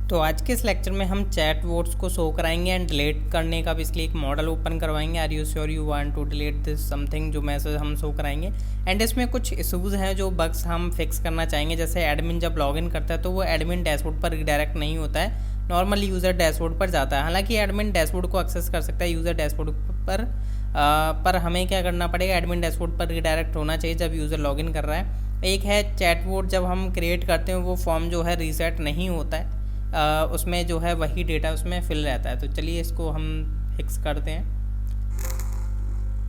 तो आज के इस लेक्चर में हम चैट बोट्स को शो कराएंगे एंड डिलीट करने का बेसिकली एक मॉडल ओपन करवाएंगे। Are you sure you want to delete this something, जो मैसेज हम शो कराएंगे। एंड इसमें कुछ इशूज़ हैं जो बग्स हम फिक्स करना चाहेंगे। जैसे एडमिन जब लॉगिन करता है तो वो एडमिन डैशबोर्ड पर रिडायरेक्ट नहीं होता है, नॉर्मल यूज़र डैशबोर्ड पर जाता है। हालांकि एडमिन डैशबोर्ड को एक्सेस कर सकता है यूज़र डैशबोर्ड पर हमें क्या करना पड़ेगा, एडमिन डैशबोर्ड पर रिडायरेक्ट होना चाहिए जब यूज़र लॉगिन कर रहा है। एक है चैट बोट, जब हम क्रिएट करते हैं वो फॉर्म जो है रीसेट नहीं होता है, उसमें जो है वही डेटा उसमें फिल रहता है। तो चलिए इसको हम फिक्स करते हैं।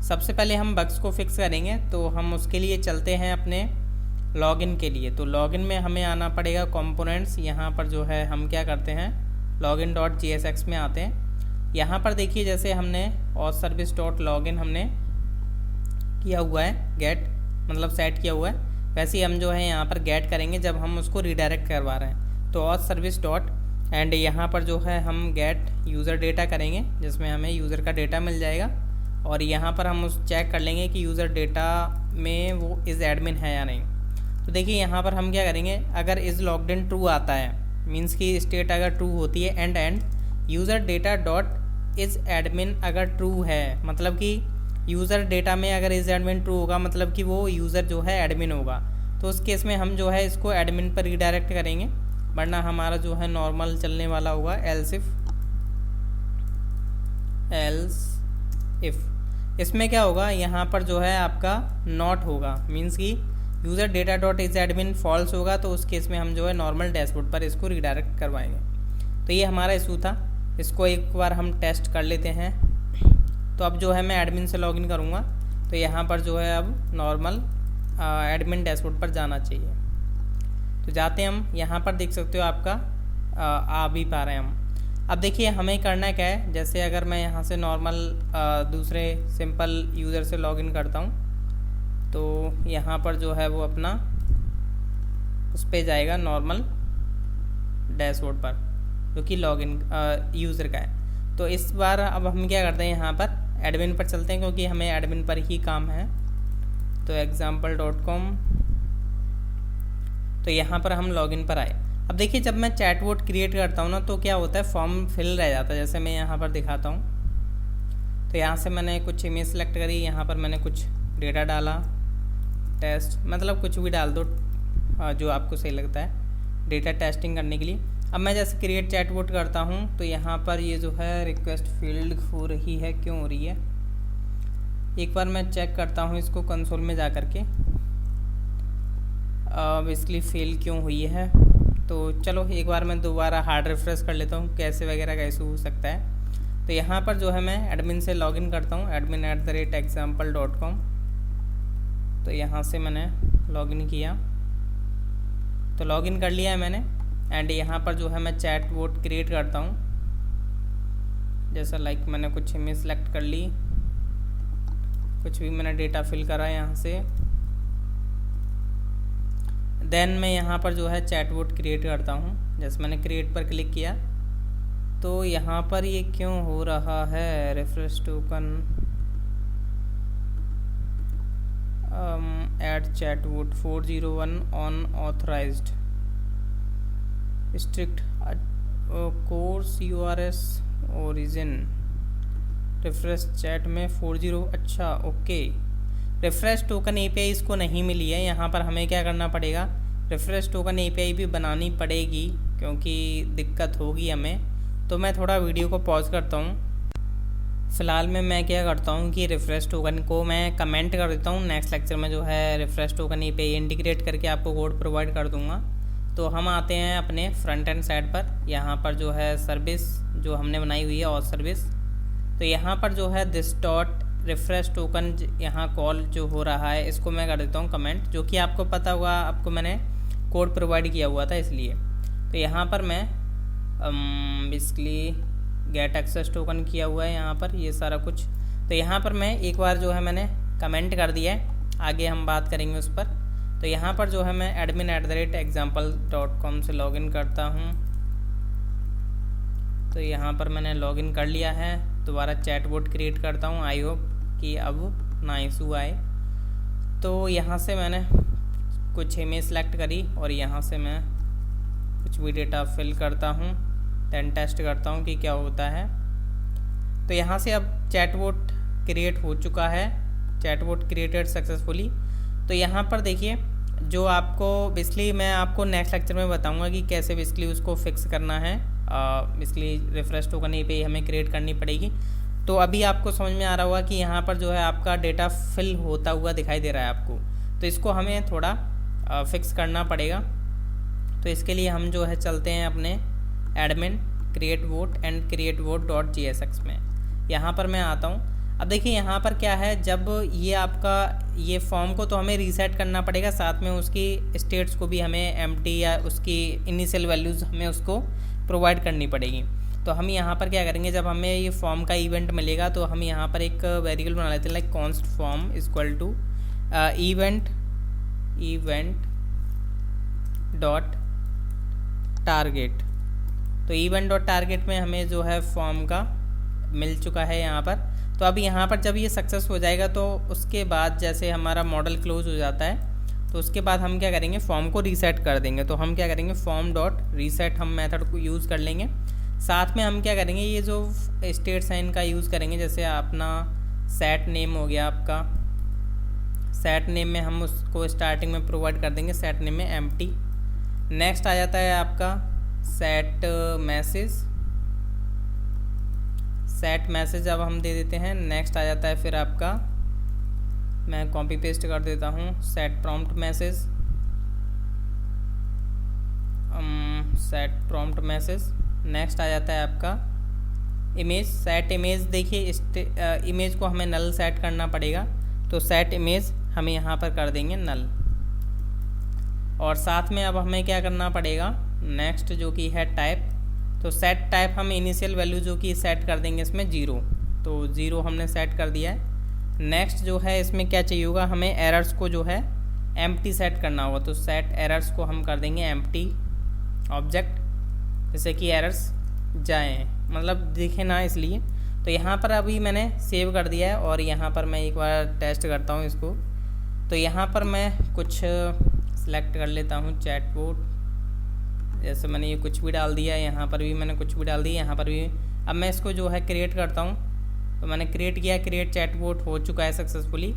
सबसे पहले हम बग्स को फिक्स करेंगे, तो हम उसके लिए चलते हैं अपने लॉगिन के लिए। तो लॉगिन में हमें आना पड़ेगा कंपोनेंट्स। यहाँ पर जो है हम क्या करते हैं, login.jsx में आते हैं। यहाँ पर देखिए जैसे हमने auth service डॉट लॉगिन हमने किया हुआ है, गेट मतलब सेट किया हुआ है, वैसे ही हम जो है यहाँ पर गेट करेंगे जब हम उसको रिडायरेक्ट करवा रहे हैं। तो auth service डॉट एंड यहाँ पर जो है हम गेट यूज़र डेटा करेंगे, जिसमें हमें यूज़र का डेटा मिल जाएगा। और यहाँ पर हम उस चेक कर लेंगे कि यूज़र डेटा में वो इज़ एडमिन है या नहीं। तो देखिए यहाँ पर हम क्या करेंगे, अगर इज़ लॉग्ड इन ट्रू आता है, मीन्स की स्टेट अगर ट्रू होती है, end user data dot is admin अगर ट्रू है, मतलब कि यूज़र डेटा में अगर इज़ एडमिन ट्रू होगा मतलब कि वो यूज़र जो है एडमिन होगा। तो उस केस में हम जो है इसको एडमिन पर रिडायरेक्ट करेंगे, वरना हमारा जो है नॉर्मल चलने वाला होगा एल्स इफ़। इसमें क्या होगा, यहाँ पर जो है आपका नॉट होगा, मीन्स कि user data dot is admin false होगा। तो उस केस में हम जो है नॉर्मल डैशबोर्ड पर इसको रिडायरेक्ट करवाएंगे। तो ये हमारा इशू था, इसको एक बार हम टेस्ट कर लेते हैं। तो अब जो है मैं एडमिन से लॉगिन करूँगा, तो यहाँ पर जो है अब नॉर्मल एडमिन डैशबोर्ड पर जाना चाहिए। तो जाते हैं हम, यहाँ पर देख सकते हो आपका आ भी पा रहे हैं हम। अब देखिए हमें करना क्या है, जैसे अगर मैं यहाँ से नॉर्मल दूसरे सिंपल यूज़र से लॉगिन करता हूँ, तो यहाँ पर जो है वो अपना उस पर जाएगा नॉर्मल डैशबोर्ड पर, जो कि लॉगिन यूज़र का है। तो इस बार अब हम क्या करते हैं, यहाँ पर एडमिन पर चलते हैं, क्योंकि हमें एडमिन पर ही काम है। तो example.com, तो यहाँ पर हम लॉगिन पर आए। अब देखिए जब मैं चैट बोट क्रिएट करता हूँ ना, तो क्या होता है, फॉर्म फिल रह जाता है। जैसे मैं यहाँ पर दिखाता हूँ, तो यहाँ से मैंने कुछ इमेज सेलेक्ट करी, यहाँ पर मैंने कुछ डेटा डाला, टेस्ट मतलब कुछ भी डाल दो जो आपको सही लगता है डेटा टेस्टिंग करने के लिए। अब मैं जैसे क्रिएट चैट बोट करता हूँ, तो यहाँ पर ये जो है रिक्वेस्ट फील्ड हो रही है, क्यों हो रही है, एक बार मैं चेक करता हूँ इसको कंसोल में जा कर के, बेसिकली फेल क्यों हुई है। तो चलो एक बार मैं दोबारा हार्ड रिफ्रेश कर लेता हूँ, कैसे वगैरह का इशू हो सकता है। तो यहाँ पर जो है मैं एडमिन से लॉगिन करता हूँ, admin@example.com। तो यहाँ से मैंने लॉगिन किया, तो लॉगिन कर लिया है मैंने। एंड यहाँ पर जो है मैं चैट बोट क्रिएट करता हूँ, जैसा लाइक मैंने कुछ इमेज सेलेक्ट कर ली, कुछ भी मैंने डेटा फिल करा यहाँ से। देन मैं यहाँ पर जो है चैट बोट क्रिएट करता हूँ, जैसे मैंने क्रिएट पर क्लिक किया, तो यहाँ पर ये क्यों हो रहा है, refresh token add chat bot 401 on authorised strict course URS origin refresh chat में 40। अच्छा ओके, रिफ्रेश टोकन एपीआई इसको नहीं मिली है। यहाँ पर हमें क्या करना पड़ेगा, रिफ्रेश टोकन एपीआई भी बनानी पड़ेगी, क्योंकि दिक्कत होगी हमें। तो मैं थोड़ा वीडियो को पॉज करता हूँ। फ़िलहाल में मैं क्या करता हूँ कि रिफ्रेश टोकन को मैं कमेंट कर देता हूँ, नेक्स्ट लेक्चर में जो है रिफ्रेश टोकन एपीआई इंटीग्रेट करके आपको कोड प्रोवाइड कर दूँगा। तो हम आते हैं अपने फ्रंट एंड साइड पर, यहाँ पर जो है सर्विस जो हमने बनाई हुई है auth सर्विस। तो यहाँ पर जो है दिस डॉट रिफ्रेश टोकन यहाँ कॉल जो हो रहा है, इसको मैं कर देता हूँ कमेंट, जो कि आपको पता होगा, आपको मैंने कोड प्रोवाइड किया हुआ था इसलिए। तो यहाँ पर मैं बेसिकली गेट एक्सेस टोकन किया हुआ है यहाँ पर ये सारा कुछ। तो यहाँ पर मैं एक बार जो है मैंने कमेंट कर दिया है, आगे हम बात करेंगे उस पर। तो यहाँ पर जो है मैं admin@example.com से लॉगिन करता हूँ। तो यहाँ पर मैंने लॉगिन कर लिया है, दोबारा चैट बोट क्रिएट करता हूँ। आई होप कि अब ना इशू आए। तो यहाँ से मैंने कुछ इमेज सेलेक्ट करी और यहाँ से मैं कुछ भी डेटा फिल करता हूँ, देन टेस्ट करता हूँ कि क्या होता है। तो यहाँ से अब चैटबॉट क्रिएट हो चुका है, चैटबॉट क्रिएटेड सक्सेसफुली। तो यहाँ पर देखिए जो आपको बेसिकली मैं आपको नेक्स्ट लेक्चर में बताऊंगा कि कैसे बेसिकली उसको फिक्स करना है। बेसिकली रिफ्रेश टोकन एपीआई हमें क्रिएट करनी पड़ेगी। तो अभी आपको समझ में आ रहा होगा कि यहाँ पर जो है आपका डेटा फिल होता हुआ दिखाई दे रहा है आपको, तो इसको हमें थोड़ा फिक्स करना पड़ेगा। तो इसके लिए हम जो है चलते हैं अपने admin create vote and create vote dot JSX में। यहाँ पर मैं आता हूँ। अब देखिए यहाँ पर क्या है, जब ये आपका ये फॉर्म को तो हमें रीसेट करना पड़ेगा, साथ में उसकी स्टेट्स को भी हमें एम्प्टी या उसकी इनिशियल वैल्यूज़ हमें उसको प्रोवाइड करनी पड़ेगी। तो हम यहाँ पर क्या करेंगे, जब हमें ये फॉर्म का इवेंट मिलेगा तो हम यहाँ पर एक वेरिएबल बना लेते हैं like const form equal to event dot target. तो इवेंट डॉट टारगेट में हमें जो है फॉर्म का मिल चुका है यहाँ पर। तो अब यहाँ पर जब ये सक्सेस हो जाएगा तो उसके बाद जैसे हमारा मॉडल क्लोज हो जाता है तो उसके बाद हम क्या करेंगे, फॉर्म को रीसेट कर देंगे। तो हम क्या करेंगे, फॉर्म डॉट रीसेट हम मेथड को यूज़ कर लेंगे। साथ में हम क्या करेंगे, ये जो स्टेट्स हैं इनका यूज़ करेंगे। जैसे अपना सेट नेम हो गया आपका, सेट नेम में हम उसको स्टार्टिंग में प्रोवाइड कर देंगे, सेट नेम में एम्प्टी। नेक्स्ट आ जाता है आपका सेट मैसेज, सेट मैसेज अब हम दे देते हैं। नेक्स्ट आ जाता है फिर आपका, मैं कॉपी पेस्ट कर देता हूँ, set prompt message, set prompt message. Next आ जाता है आपका इमेज, सेट इमेज। देखिए इमेज को हमें नल सेट करना पड़ेगा, तो सेट इमेज हमें यहाँ पर कर देंगे नल। और साथ में अब हमें क्या करना पड़ेगा, नेक्स्ट जो कि है टाइप। तो सेट टाइप हम इनिशियल वैल्यू जो कि सेट कर देंगे इसमें 0, तो 0 हमने सेट कर दिया है। नेक्स्ट जो है इसमें क्या चाहिए होगा, हमें एरर्स को जो है एम्प्टी सेट करना होगा। तो सेट एरर्स को हम कर देंगे एम्प्टी ऑब्जेक्ट, जैसे कि एरर्स जाएँ, मतलब दिखे ना इसलिए। तो यहाँ पर अभी मैंने सेव कर दिया है और यहाँ पर मैं एक बार टेस्ट करता हूँ इसको। तो यहाँ पर मैं कुछ सिलेक्ट कर लेता हूँ, चैटबॉट, जैसे मैंने ये कुछ भी डाल दिया, यहाँ पर भी मैंने कुछ भी डाल दिया, यहाँ पर भी। अब मैं इसको जो है क्रिएट करता हूँ। तो मैंने क्रिएट किया, क्रिएट चैटबॉट हो चुका है सक्सेसफुली।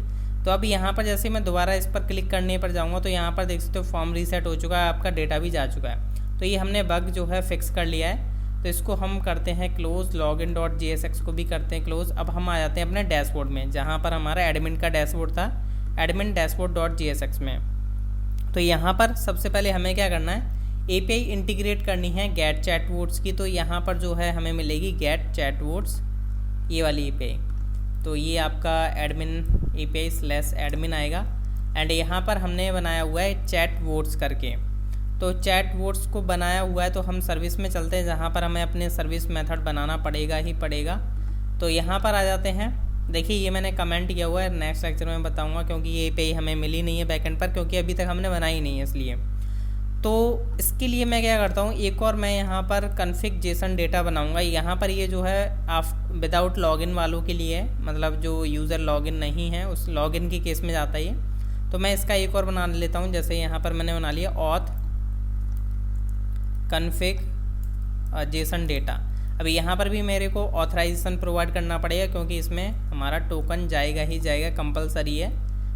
तो अब यहाँ पर जैसे मैं दोबारा इस पर क्लिक करने पर जाऊँगा तो यहाँ पर देख सकते हो फॉर्म रीसेट हो चुका है, आपका डेटा भी जा चुका है। तो ये हमने बग जो है फिक्स कर लिया है। तो इसको हम करते हैं क्लोज, लॉगिन डॉट JSX को भी करते हैं क्लोज। अब हम आ जाते हैं अपने डैशबोर्ड में, जहाँ पर हमारा एडमिन का डैशबोर्ड था, एडमिन डैशबोर्ड डॉट JSX में। तो यहाँ पर सबसे पहले हमें क्या करना है, API इंटीग्रेट करनी है गेट चैटबॉट्स की। तो यहाँ पर जो है हमें मिलेगी गेट चैटबॉट्स, ये वाली API। तो ये आपका एडमिन API/एडमिन आएगा एंड यहाँ पर हमने बनाया हुआ है चैटबॉट्स करके। तो चैटबॉट्स को बनाया हुआ है, तो हम सर्विस में चलते हैं जहाँ पर हमें अपने सर्विस मेथड बनाना पड़ेगा ही पड़ेगा। तो यहाँ पर आ जाते हैं। देखिए ये मैंने कमेंट किया हुआ है, नेक्स्ट लेक्चर में बताऊँगा, क्योंकि ये API हमें मिली नहीं है बैकएंड पर, क्योंकि अभी तक हमने बनाई नहीं है इसलिए। तो इसके लिए मैं क्या करता हूँ, एक और मैं यहाँ पर कन्फिग जेसन डेटा बनाऊँगा। यहाँ पर ये जो है आप विदाउट लॉगिन वालों के लिए है, मतलब जो यूज़र लॉगिन नहीं है उस लॉगिन के केस में जाता है ये। तो मैं इसका एक और बना लेता हूँ। जैसे यहाँ पर मैंने बना लिया ऑथ कन्फिग जेसन डेटा। अभी यहाँ पर भी मेरे को ऑथराइजेशन प्रोवाइड करना पड़ेगा, क्योंकि इसमें हमारा टोकन जाएगा ही जाएगा, कंपलसरी है,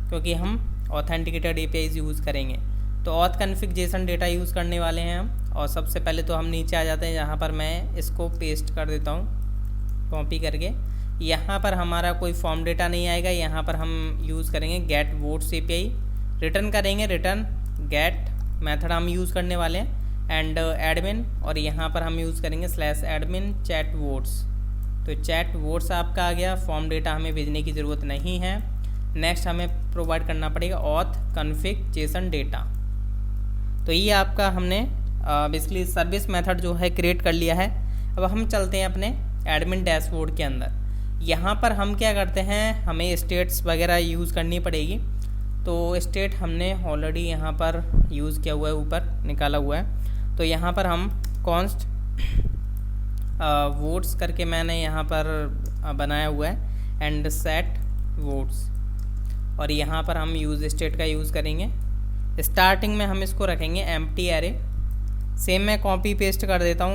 क्योंकि हम ऑथेंटिकेटेड APIs यूज़ करेंगे। तो auth config Jason data use करने वाले हैं हम। और सबसे पहले तो हम नीचे आ जाते हैं, जहाँ पर मैं इसको पेस्ट कर देता हूँ कॉपी करके। यहाँ पर हमारा कोई फॉर्म डेटा नहीं आएगा, यहाँ पर हम यूज़ करेंगे गेट वोट्स API, रिटर्न करेंगे, रिटर्न गेट मेथड हम यूज़ करने वाले हैं एंड एडमिन, और यहाँ पर हम यूज़ करेंगे /admin चैटबॉट्स। तो चैटबॉट्स आपका आ गया, फॉर्म डेटा हमें भेजने की ज़रूरत नहीं है। नेक्स्ट हमें प्रोवाइड करना पड़ेगा ऑथ कन्फिग जेसन डेटा। तो ये आपका हमने बेसिकली सर्विस मेथड जो है क्रिएट कर लिया है। अब हम चलते हैं अपने एडमिन डैशबोर्ड के अंदर। यहाँ पर हम क्या करते हैं, हमें स्टेट्स वगैरह यूज़ करनी पड़ेगी। तो स्टेट हमने ऑलरेडी यहाँ पर यूज़ किया हुआ है, ऊपर निकाला हुआ है। तो यहाँ पर हम कॉन्स्ट वोट्स करके मैंने यहाँ पर बनाया हुआ है एंड सेट वोट्स, और यहाँ पर हम यूज़ स्टेट का यूज़ करेंगे। स्टार्टिंग में हम इसको रखेंगे एम्प्टी एरे, सेम मैं कॉपी पेस्ट कर देता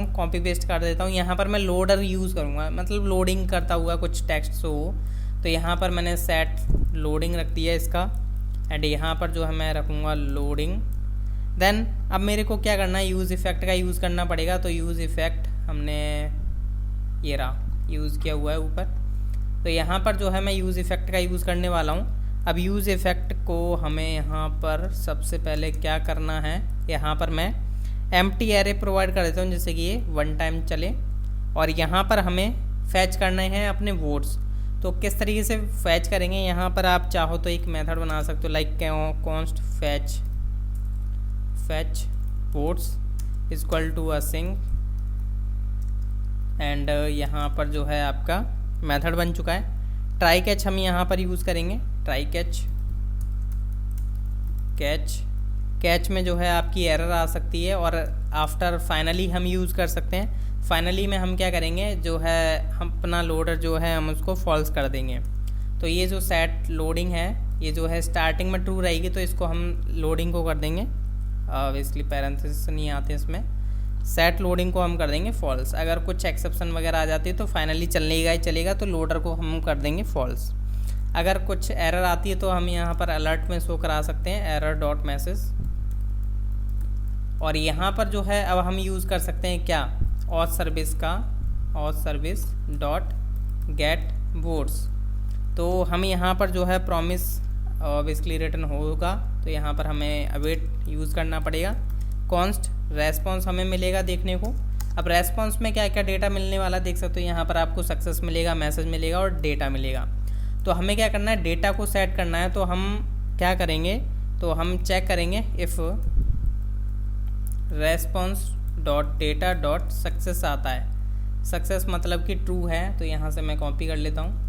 हूँ। यहाँ पर मैं लोडर यूज़ करूँगा, मतलब लोडिंग करता हुआ कुछ टेक्स्ट हो। तो यहाँ पर मैंने सेट लोडिंग रख दिया इसका, एंड यहाँ पर जो है मैं रखूँगा लोडिंग। देन अब मेरे को क्या करना है, यूज़ इफ़ेक्ट का यूज़ करना पड़ेगा। तो यूज़ इफ़ेक्ट हमने ये रहा यूज़ किया हुआ है ऊपर। तो यहाँ पर जो है मैं यूज़ इफ़ेक्ट का यूज़ करने वाला हूँ। अब यूज़ इफ़ेक्ट को हमें यहाँ पर सबसे पहले क्या करना है, यहाँ पर मैं एम्प्टी एरे प्रोवाइड कर देता हूँ जैसे कि ये 1 टाइम चले। और यहाँ पर हमें फैच करने हैं अपने वोट्स। तो किस तरीके से फैच करेंगे, यहाँ पर आप चाहो तो एक मेथड बना सकते हो, like const fetch votes equal to async, and यहाँ पर जो है आपका मेथड बन चुका है। ट्राई कैच हम यहाँ पर यूज़ करेंगे। ट्राई कैच में जो है आपकी एरर आ सकती है, और आफ्टर फाइनली हम यूज़ कर सकते हैं। फाइनली में हम क्या करेंगे, जो है हम अपना लोडर जो है हम उसको फॉल्स कर देंगे। तो ये जो सेट लोडिंग है, ये जो है स्टार्टिंग में ट्रू रहेगी, तो इसको हम लोडिंग को कर देंगे, ऑब्वियसली पैरेंथेसिस नहीं आते इसमें, सेट लोडिंग को हम कर देंगे फॉल्स। अगर कुछ एक्सेप्शन वगैरह आ जाती है तो फाइनली चलेगा ही चलेगा, तो लोडर को हम कर देंगे फॉल्स। अगर कुछ एरर आती है तो हम यहाँ पर अलर्ट में शो करा सकते हैं एरर डॉट मैसेज। और यहाँ पर जो है अब हम यूज़ कर सकते हैं क्या, auth service dot get votes. तो हम यहाँ पर जो है प्रॉमिस ऑब्वियसली रिटर्न होगा, तो यहाँ पर हमें अवेट यूज़ करना पड़ेगा। कॉन्स्ट रेस्पॉन्स हमें मिलेगा देखने को। अब रेस्पॉन्स में क्या क्या डेटा मिलने वाला देख सकते हो, यहाँ पर आपको सक्सेस मिलेगा, मैसेज मिलेगा और डेटा मिलेगा। तो हमें क्या करना है, डेटा को सेट करना है। तो हम क्या करेंगे, तो हम चेक करेंगे if response dot data dot success आता है, सक्सेस मतलब कि ट्रू है, तो यहाँ से मैं कॉपी कर लेता हूँ।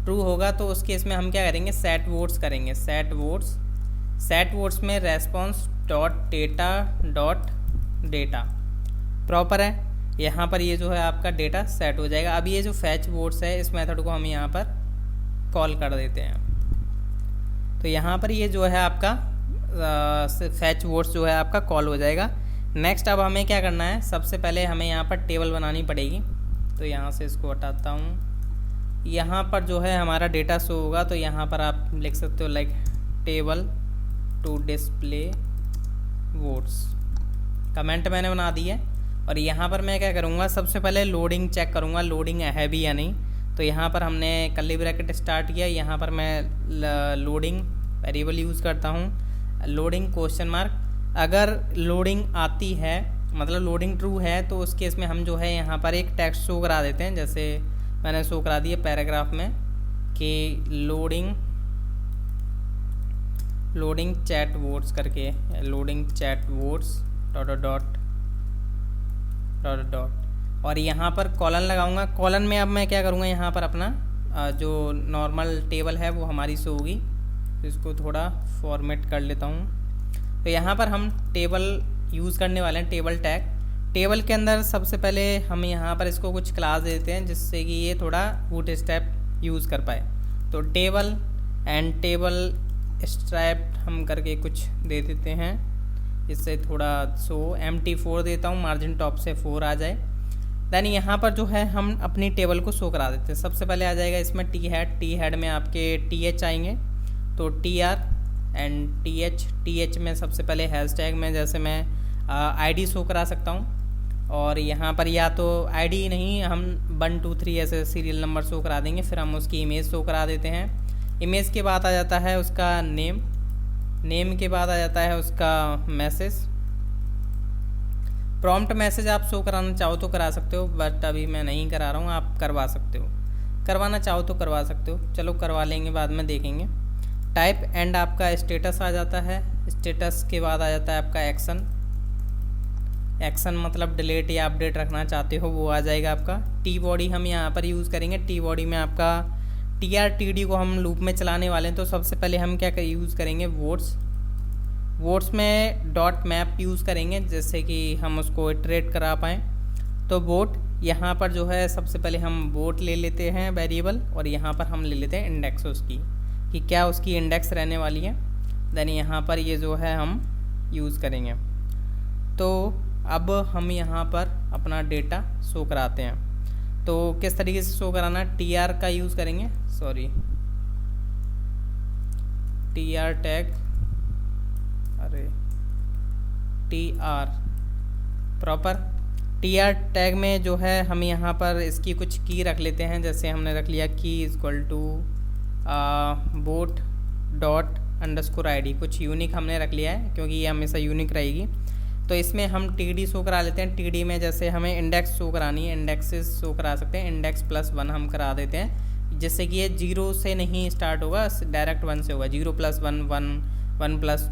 ट्रू होगा तो उस केस में हम क्या करेंगे, सेट वोट्स करेंगे। सेट वोट्स में रेस्पॉन्स डॉट डेटा प्रॉपर है, यहाँ पर ये जो है आपका डेटा सेट हो जाएगा। अब ये जो फैच वोट्स है, इस मेथड को हम यहाँ पर कॉल कर देते हैं। तो यहाँ पर ये जो है आपका फैच वोट्स जो है आपका कॉल हो जाएगा। नेक्स्ट अब हमें क्या करना है, सबसे पहले हमें यहाँ पर टेबल बनानी पड़ेगी। तो यहाँ से इसको हटाता हूँ। यहाँ पर जो है हमारा डेटा शो होगा, तो यहाँ पर आप लिख सकते हो like table to display votes. Comment मैंने बना दी है। और यहाँ पर मैं क्या करूँगा, सबसे पहले लोडिंग चेक करूँगा, लोडिंग है भी या नहीं। तो यहाँ पर हमने कर्ली ब्रैकेट स्टार्ट किया, यहाँ पर मैं लोडिंग वेरिएबल यूज़ करता हूँ, लोडिंग क्वेश्चन मार्क। अगर लोडिंग आती है, मतलब लोडिंग ट्रू है, तो उस केस में हम जो है यहाँ पर एक टेक्स्ट शो करा देते हैं। जैसे मैंने शो करा दिया पैराग्राफ में कि लोडिंग चैट वोट्स करके, लोडिंग चैट वोट्स डॉट। और यहाँ पर कॉलन लगाऊंगा। कॉलन में अब मैं क्या करूँगा, यहाँ पर अपना जो नॉर्मल टेबल है वो हमारी शो होगी। तो इसको थोड़ा फॉर्मेट कर लेता हूँ। तो यहाँ पर हम टेबल यूज़ करने वाले हैं, टेबल टैग। टेबल के अंदर सबसे पहले हम यहाँ पर इसको कुछ क्लास देते हैं, जिससे कि ये थोड़ा बूटस्ट्रैप यूज़ कर पाए। तो टेबल एंड टेबल स्ट्रैप हम करके कुछ दे देते हैं, इससे थोड़ा सो MT4 देता हूँ, मार्जिन टॉप से 4 आ जाए। देन यहाँ पर जो है हम अपनी टेबल को शो करा देते हैं। सबसे पहले आ जाएगा इसमें टी हेड में आपके TH आएंगे, तो TR एंड TH में सबसे पहले हैशटैग में जैसे मैं ID शो करा सकता हूँ। और यहाँ पर या तो ID नहीं, हम 1 2 3 ऐसे सीरियल नंबर शो करा देंगे। फिर हम उसकी इमेज शो करा देते हैं। इमेज के बाद आ जाता है उसका नेम के बाद आ जाता है उसका मैसेज। प्रॉम्प्ट मैसेज आप शो कराना चाहो तो करा सकते हो, बट अभी मैं नहीं करा रहा हूँ, आप करवा सकते हो, करवाना चाहो तो करवा सकते हो। चलो करवा लेंगे, बाद में देखेंगे। टाइप एंड आपका स्टेटस आ जाता है। स्टेटस के बाद आ जाता है आपका एक्शन मतलब डिलीट या अपडेट रखना चाहते हो वो आ जाएगा आपका। टी बॉडी हम यहाँ पर यूज़ करेंगे। टी बॉडी में आपका TRTD को हम लूप में चलाने वाले हैं। तो सबसे पहले हम क्या यूज़ करेंगे, वोट्स में डॉट मैप यूज़ करेंगे, जैसे कि हम उसको इटरेट करा पाएँ। तो वोट यहाँ पर जो है सबसे पहले हम वोट ले लेते हैं वेरिएबल, और यहाँ पर हम ले लेते हैं इंडेक्स उसकी, कि क्या उसकी इंडेक्स रहने वाली है। देन यहाँ पर ये जो है हम यूज़ करेंगे। तो अब हम यहाँ पर अपना डेटा शो कराते हैं। तो किस तरीके से शो कराना, tr का यूज़ करेंगे, सॉरी tr टैग, अरे tr प्रॉपर tr टैग में जो है हम यहाँ पर इसकी कुछ की रख लेते हैं। जैसे हमने रख लिया की equal to bot dot underscore id, कुछ यूनिक हमने रख लिया है क्योंकि ये हमेशा यूनिक रहेगी। तो इसमें हम td शो करा लेते हैं। td में जैसे हमें इंडेक्स शो करानी है, इंडेक्सेस शो करा सकते हैं, इंडेक्स +1 हम करा देते हैं, जिससे कि ये 0 से नहीं स्टार्ट होगा, डायरेक्ट 1 से होगा। 0 + 1 1, 1 +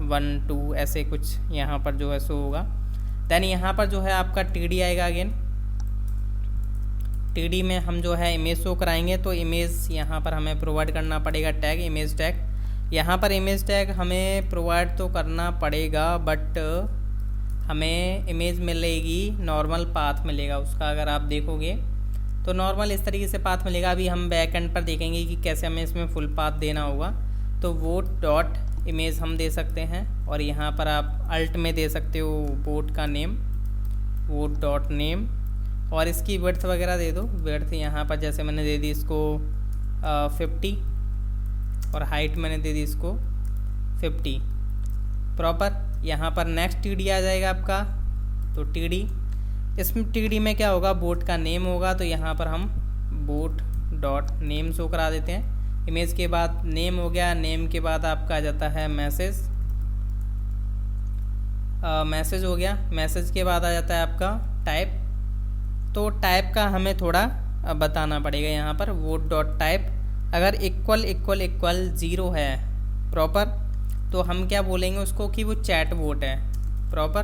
1 2, ऐसे कुछ यहाँ पर जो है शो होगा। देन यहाँ पर जो है आपका td आएगा अगेन। td में हम जो है इमेज शो कराएंगे, तो इमेज यहाँ पर हमें प्रोवाइड करना पड़ेगा टैग, इमेज टैग। यहाँ पर इमेज टैग हमें प्रोवाइड तो करना पड़ेगा, बट हमें इमेज मिलेगी, नॉर्मल पाथ मिलेगा उसका। अगर आप देखोगे तो नॉर्मल इस तरीके से पाथ मिलेगा। अभी हम बैक एंड पर देखेंगे कि कैसे हमें इसमें फुल पाथ देना होगा। तो वोट डॉट इमेज हम दे सकते हैं, और यहाँ पर आप अल्ट में दे सकते हो वोट का नेम, वोट डॉट नेम, और इसकी विड्थ वगैरह दे दो। विड्थ यहाँ पर जैसे मैंने दे दी इसको 50, और हाइट मैंने दे दी इसको 50 प्रॉपर। यहाँ पर नेक्स्ट td आ जाएगा आपका। तो td, इसमें td में क्या होगा, बोट का नेम होगा, तो यहाँ पर हम बोट डॉट नेम शो करा देते हैं। इमेज के बाद नेम हो गया, नेम के बाद आपका आ जाता है मैसेज, मैसेज हो गया। मैसेज के बाद आ जाता है आपका टाइप। तो टाइप का हमें थोड़ा बताना पड़ेगा यहाँ पर, वोट डॉट टाइप। अगर इक्वल इक्वल इक्वल 0 है प्रॉपर, तो हम क्या बोलेंगे उसको कि वो चैट बोट है प्रॉपर।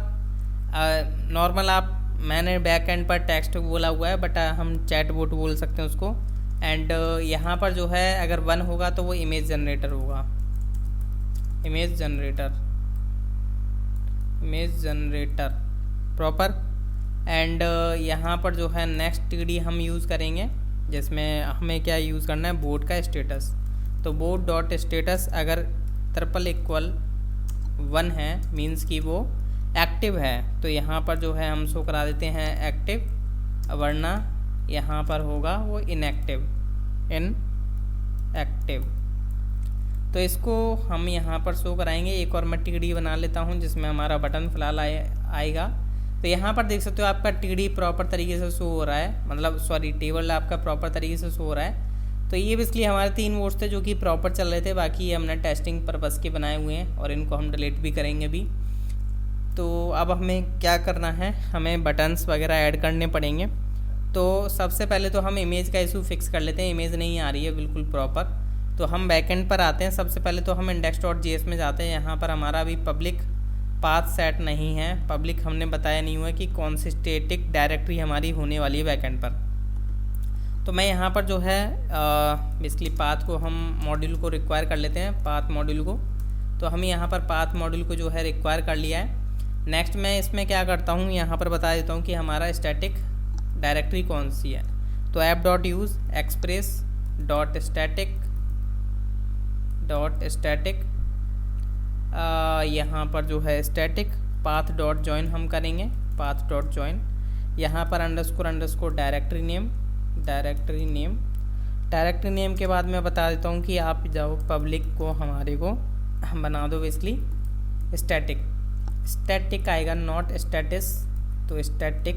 नॉर्मल आप, मैंने बैक एंड पर टेक्स्ट बोला हुआ है, बट हम चैट बोट बोल सकते हैं उसको। एंड यहाँ पर जो है अगर 1 होगा तो वो इमेज जनरेटर होगा, image generator, image generator proper. And यहाँ पर जो है नेक्स्ट td हम यूज़ करेंगे, जिसमें हमें क्या यूज़ करना है, बोट का स्टेटस। तो बोट डॉट स्टेटस अगर =1 है, मींस कि वो एक्टिव है, तो यहाँ पर जो है हम शो करा देते हैं एक्टिव, वरना यहाँ पर होगा वो इनएक्टिव, इनएक्टिव। तो इसको हम यहाँ पर शो कराएंगे। एक और मैं td बना लेता हूँ जिसमें हमारा बटन फिलहाल आएगा। तो यहाँ पर देख सकते हो आपका td प्रॉपर तरीके से शो हो रहा है, मतलब सॉरी टेबल आपका प्रॉपर तरीके से शो हो रहा है। तो ये बेसिकली हमारे 3 वोट्स थे जो कि प्रॉपर चल रहे थे, बाकी हमने टेस्टिंग पर्पज़ के बनाए हुए हैं, और इनको हम डिलीट भी करेंगे भी। तो अब हमें क्या करना है, हमें बटन्स वगैरह ऐड करने पड़ेंगे। तो सबसे पहले तो हम इमेज का इशू फिक्स कर लेते हैं, इमेज नहीं आ रही है बिल्कुल प्रॉपर। तो हम बैकएंड पर आते हैं। सबसे पहले तो हम index.js में जाते हैं। यहाँ पर हमारा अभी पब्लिक पाथ सेट नहीं है, पब्लिक हमने बताया नहीं हुआ कि कौन सी स्टैटिक डायरेक्टरी हमारी होने वाली है बैकएंड पर। तो मैं यहाँ पर जो है बेसिकली पाथ को हम मॉड्यूल को रिक्वायर कर लेते हैं, पाथ मॉड्यूल को। तो हम यहाँ पर पाथ मॉड्यूल को जो है रिक्वायर कर लिया है। नेक्स्ट मैं इसमें क्या करता हूँ, यहाँ पर बता देता हूँ कि हमारा स्टैटिक डायरेक्टरी कौन सी है। तो app.use express.static यहाँ पर जो है स्टैटिक path.join हम करेंगे, path.join। यहाँ पर underscore directory name, directory name के बाद मैं बता देता हूँ कि आप जाओ पब्लिक को हमारे को बना दो बेसिकली स्टैटिक आएगा, नॉट स्टैटिस। तो स्टैटिक